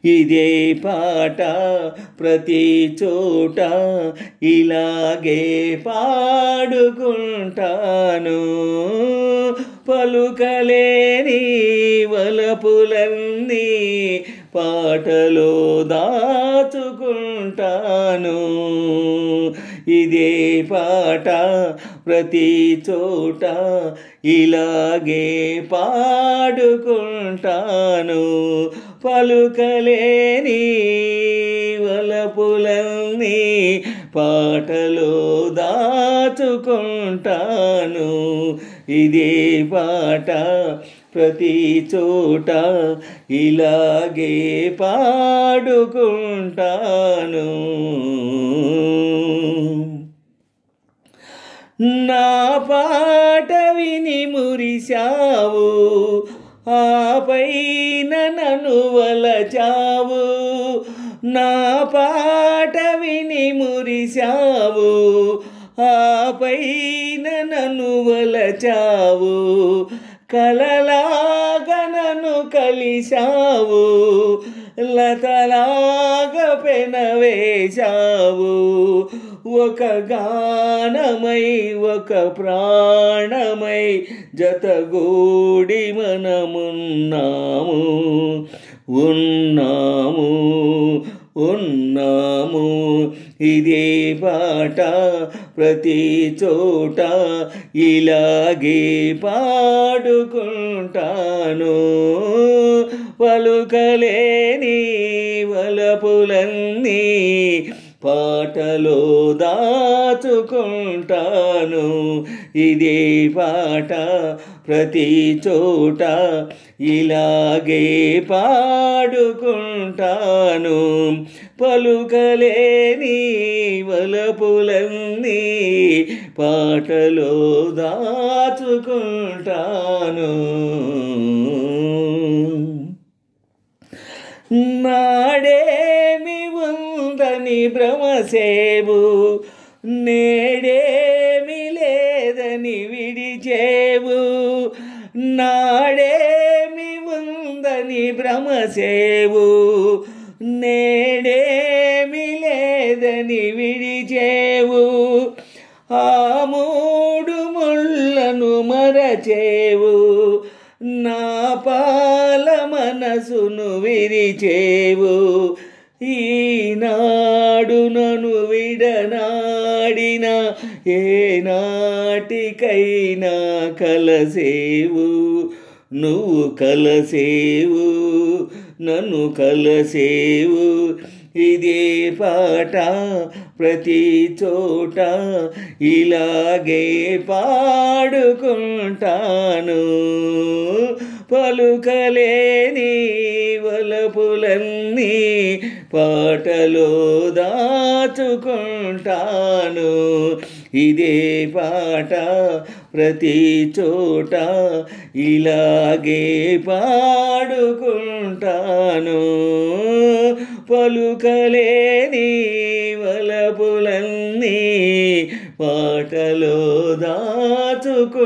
ఇదే పాట ప్రతి చోట ఇలాగే పాడుకుంటాను. పలుకలేని వలపులన్నీ పాటలో దాచుకుంటాను. ఇదే పాట ప్రతి చోట ఇలాగే పాడుకుంటాను. పలుకలేని వలపులన్నీ పాటలో దాచుకుంటాను. ఇదే పాట ప్రతి చోట ఇలాగే పాడుకుంటాను. నా పాట విని మురిశావు, ఆపైన నన్ను వలచావు. నా పాట విని మురిశావు, ఆపైన నన్ను వలచావు. కలలాగా నన్ను కలిశావు, లతలాగా పెనవేశావు. ఒక గానమై ఒక ప్రాణమై జతగూడి మనమున్నాము. ఉన్నాము ఉన్నాము ఇదే పాట ప్రతి చోట ఇలాగే పాడుకుంటాను. పలుకలేని వలపులన్నీ పాటలో దాచుకుంటాను. ఇదే పాట ప్రతి చోట ఇలాగే పాడుకుంటాను. పలుకలేని వలపులన్నీ పాటలో దాచుకుంటాను. నాడేమి ఉందని భ్రమసేవు, నేడేమి లేదని విడిచేవు. నాడేమి ఉందని భ్రమసేవు, నేడేమి లేదని విడిచేవు. ఆ మూడు ముళ్ళను మరచేవు, నా పాల మనసును విరిచేవు. ఈనాడు నన్ను విడనాడిన ఏనాటికైనా కలసేవు. నువ్వు కలసేవు, నన్ను కలసేవు. ఇదే పాట ప్రతి చోట ఇలాగే పాడుకుంటాను. పలుకలేని వలపులన్నీ పాటలో దాచుకుంటాను. ఇదే పాట ప్రతి చోట ఇలాగే పాడుకుంటాను. పలుకలేని వలపులన్నీ పాటలో దాచుకుంటాను.